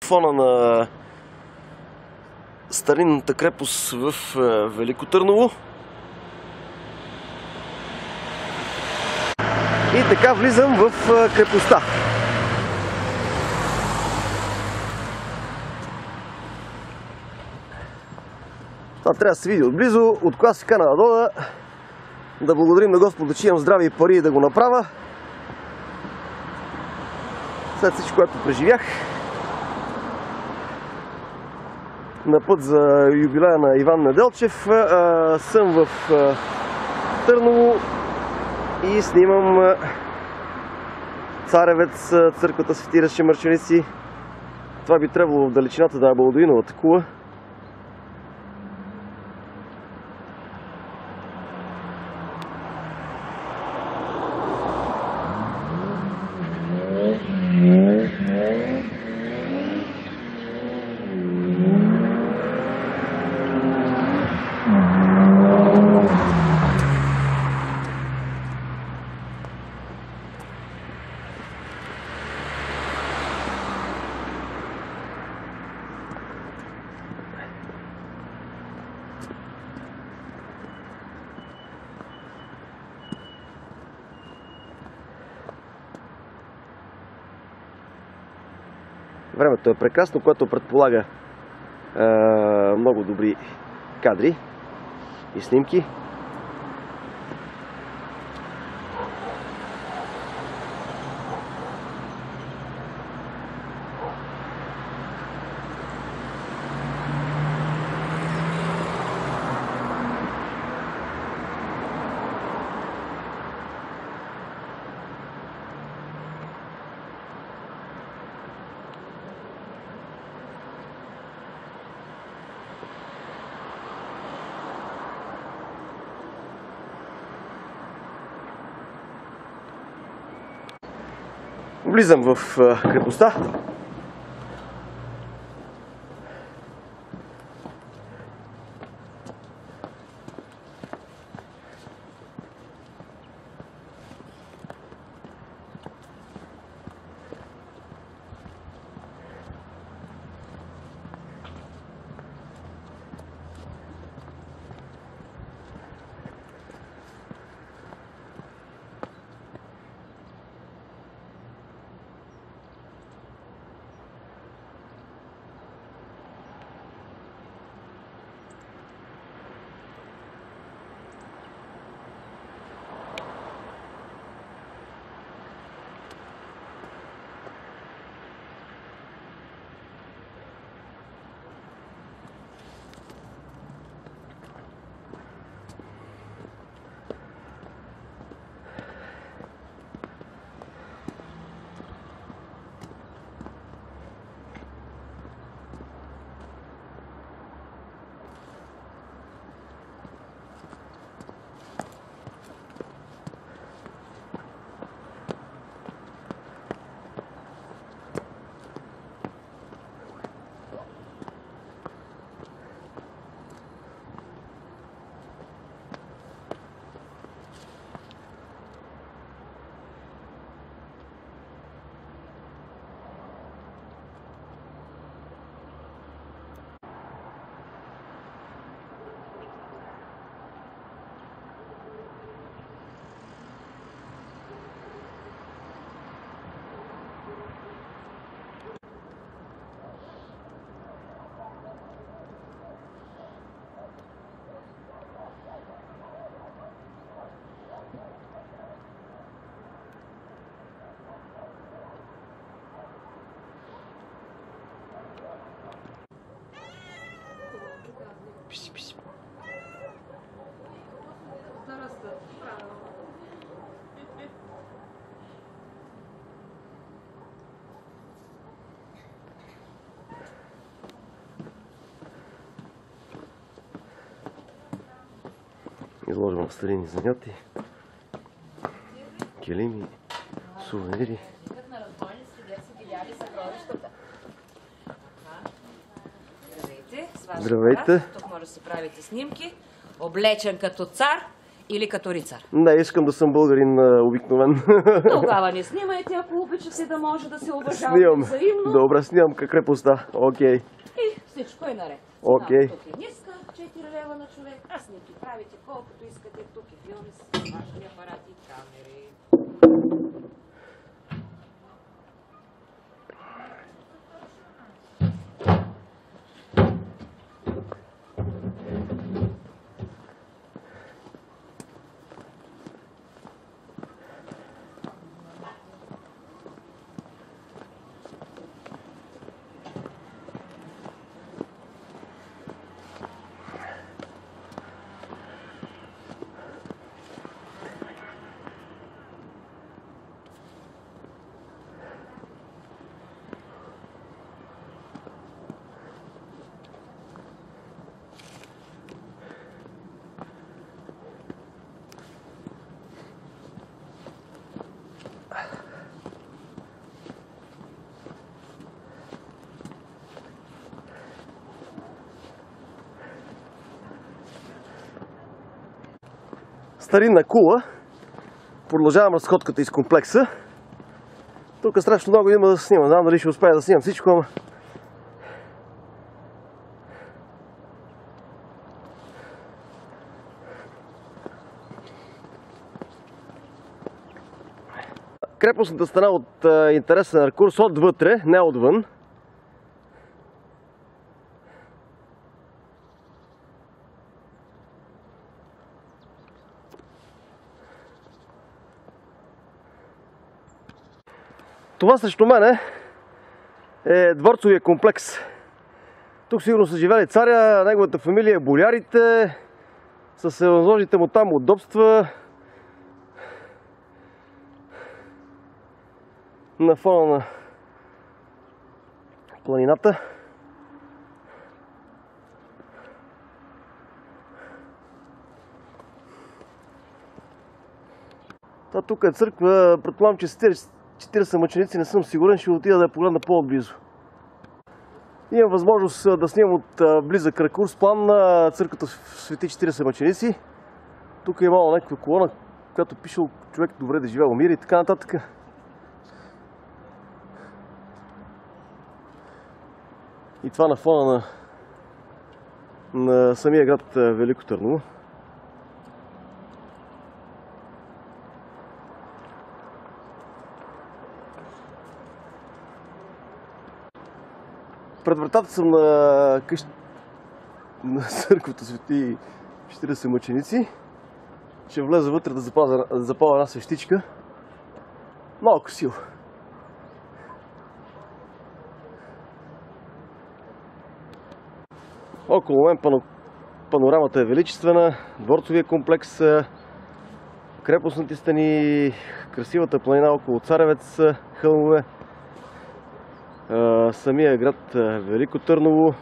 фона на старинната крепост в Велико Търново. И така влизам в крепостта. Това трябва да се види отблизо, от класика на Адода. Да благодарим на Господа, че имам здраве и пари да го направя. След всичко, което преживях. На път за юбилея на Иван Неделчев съм в Търново и снимам Царевец, църквата Свети Разче Мърченици. Това би трябвало в далечината да е Балдуинова кула. Времето е прекрасно, което предполага много добри кадри и снимки. Влизам в крепостта. Изложено в старини занятия, килими, сувенири. Здравейте! Тук може да си правите снимки. Облечен като цар Или като рицар? Не, искам да съм българин обикновен. Тогава не снимайте, ако обичате, да може да се уважавате Снимам. взаимно. Добре, снимам крепостта. Окей. И всичко е наред. Окей. Тук е ниска, 4 лева на човек. А снимки правите колкото искате. Тук е филми с ваши апарати, камери. Старинна кула. Продължавам разходката из комплекса. Тук страшно много има да се снима. Знам дали ще успея да снимам всичко, ама... Крепостната стена от интересен ракурс отвътре, не отвън. Това срещу мене е дворцовия комплекс. Тук сигурно са живели царя, неговата фамилия, болярите, с възложите му там удобства. На фона на планината. Това тук е църква, предполагам, че 40 мъченици, не съм сигурен, ще отида да я погледна по-отблизо. Имам възможност да снимам от близък ракурс план на църквата Свети 40 мъченици. Тук е имало някаква колона, която пишел човек добре да живее, умира и така нататък. И това на фона на самия град Велико Търново. Пред вратата съм на църквата Свети 40 мъченици. Ще влеза вътре да запаля една свещичка. Малко красиво. Около мен панорамата е величествена, дворцовия комплекс, крепостните стени, красивата планина около Царевец, хълмове, самия град Велико Търново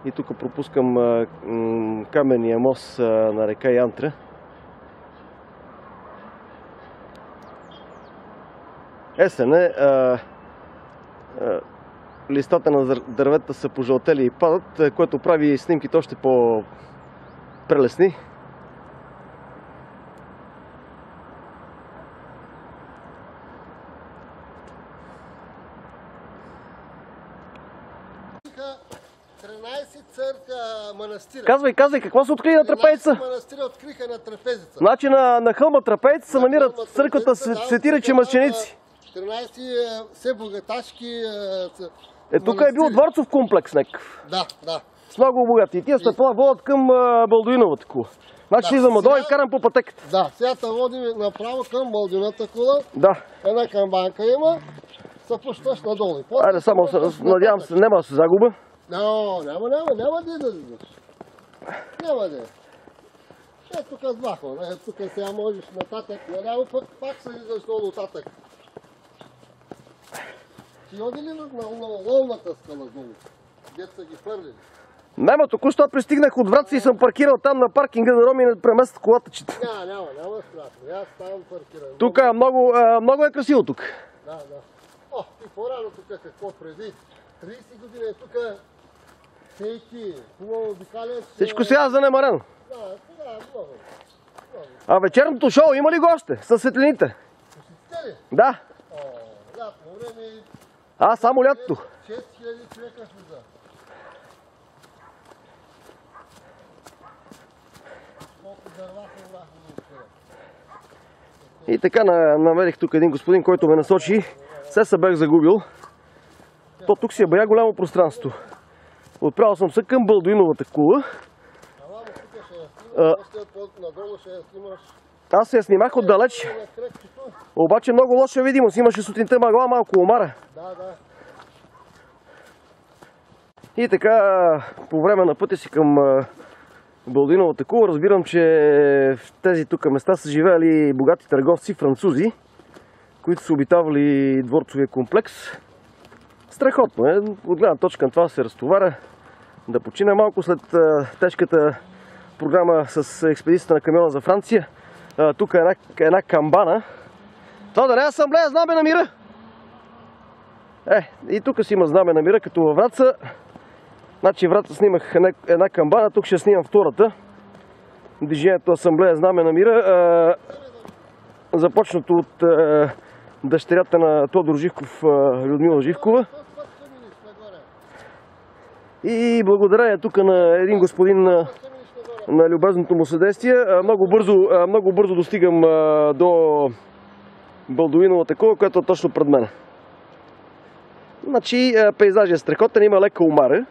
и тук пропускам каменния мост на река Янтра. Есен е, листата на дървета са пожълтели и падат, което прави снимките още по-прелесни. Казвай, какво се откри на трапезица? 13 манастира откриха на трапезица. Значи на хълма трапезица се намира църквата Свети Речи мъченици. 13 все богаташки Тук е бил дворцов комплекс някакъв. Да. С много богати. И тия стъпала водят към Балдуиновата кула. Значи ще излизам надолу и карам по пътеката. Да, сега те водим направо към Балдуиновата кула. Да. Една камбанка има, се пущаш надолу. Айде, само надявам се, няма да се загуба. Няма да излезеш. Няма да. Тук сбахва, тук сега можеш нататък, наляво пак се излизаш долу нататък. Ти оди ли на ловната скала долу? Дет са ги хвърлили? Няма, току-що пристигнах от Враца и съм паркирал там на паркинга да Роми не преместят колата. Няма страшно. Аз там паркирам. Тук много е красиво тук. Да. И по-рано тук какво преди? 30 години е тук. Сейки, хубаво обикалец. Всичко сега занемарено. Да, сега е много. А вечерното шоу има ли госте със светлините? Посетите ли? Да. Лятно време Само лятото. 6000 човека влиза. Колко дърва събрахме вчера. И така намерих тук един господин, който ме насочи. Се бях загубил. То тук си е бая голямо пространство. Отправил съм се към Балдуиновата кула. Ала, тук ще я снимаш, още надолу ще я снимаш. Аз се я снимах отдалеч. На кръгчето. Обаче много лоша видимост. Имаше сутринта мъгла, малко омара. Да. И така, по време на пътя си към Балдуиновата кула, разбирам, че в тези тук места са живеели богати търговци французи, които са обитавали дворцовия комплекс. Страхотно е. От гледна точка на това се разтоваря, да почине малко след тежката програма с експедицията на камиона за Франция. Тук е една камбана. Това да не е асамблея знаме на мира. И тук си има знаме на мира, като във Враца. Значи Враца снимах една камбана, тук ще снимам втората. Движението асамблея знаме на мира. Започнато от дъщерята на Тодор Живков, Людмила Живкова. И благодарение тук на един господин на любезното му съдействие, много бързо достигам до Балдуиновата кула, която е точно пред мен. Значи пейзажът е страхотен, има лека омара,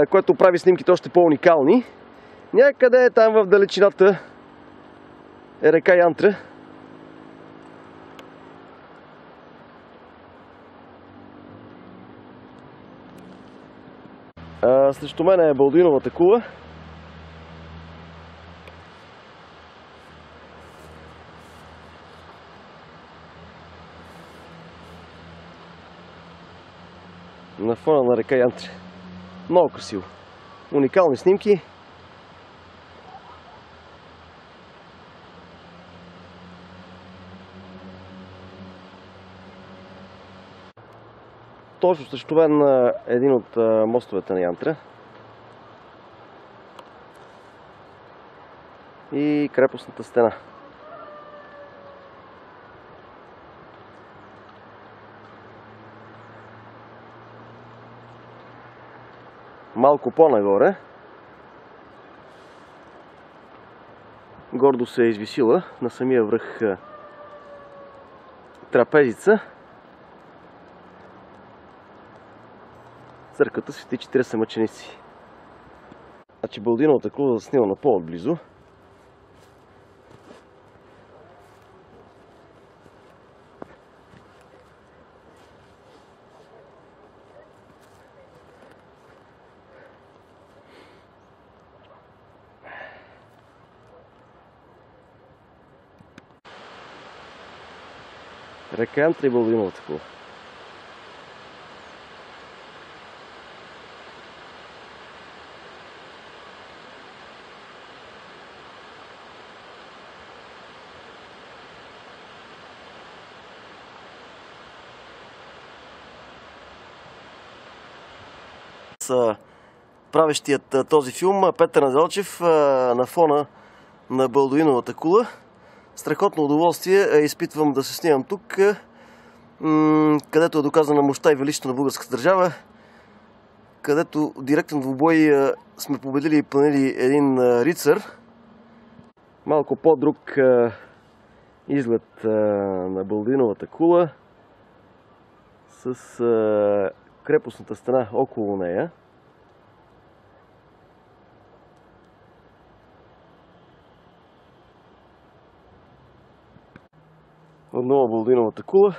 което прави снимките още по-уникални. Някъде там в далечината е река Янтра. Срещу мен е Балдуиновата кула. На фона на река Янтра. Много красиво. Уникални снимки. Точно срещу мен един от мостовете на Янтра. И крепостната стена. Малко по-нагоре гордо се е извисила на самия връх трапезица църквата Свети 40 мъченици. Значи Балдуиновата кула заснима на по-отблизо. Река Янтра и Балдуиновата кула. Правещият този филм Петър Неделчев на фона на Балдуиновата кула. Страхотно удоволствие изпитвам да се снимам тук, където е доказана мощта и величието на българската държава, където директен двубой сме победили и пленили един рицар. Малко по-друг изглед на Балдуиновата кула с крепостната стена около нея. Отново Балдуиновата кула.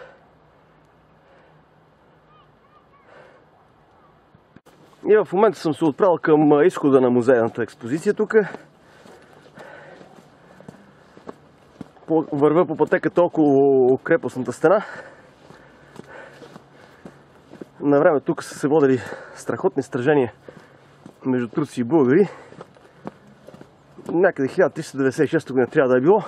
И в момента съм се отправил към изхода на музейната експозиция тук. Вървя по пътеката около крепостната стена. На време тук са се водили страхотни сражения между турци и българи. Някъде 1396 година трябва да е било.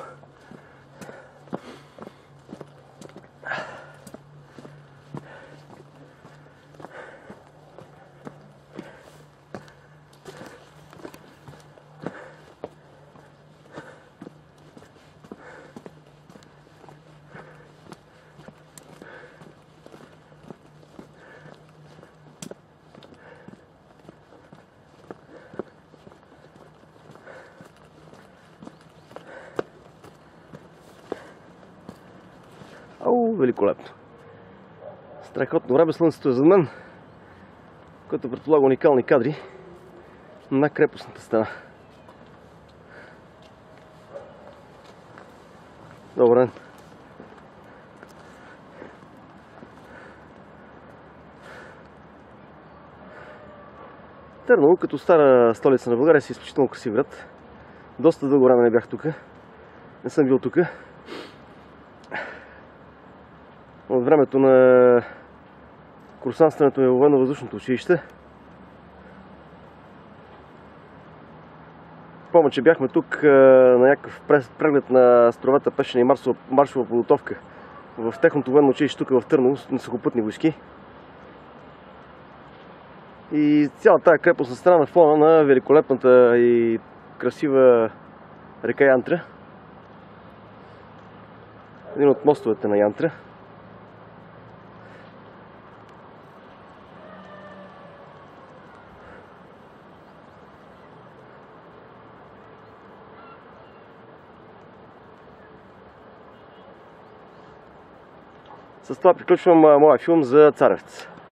великолепно. Страхотно време, слънцето е зад мен, което предполага уникални кадри на крепостната стена. Добър ден! Търново, като стара столица на България, си изключително красив град. Доста дълго време не бях тук. Не съм бил тук. От времето на курсантстването ми във военно-въздушното училище. Помня, че бяхме тук на някакъв преглед на астровата пешена и маршова подготовка в техното военно училище тук в Търново, на сухопътни войски. И цялата тази крепостна страна на фона на великолепната и красива река Янтра. Един от мостовете на Янтра. С това приключвам моя филм за Царевец.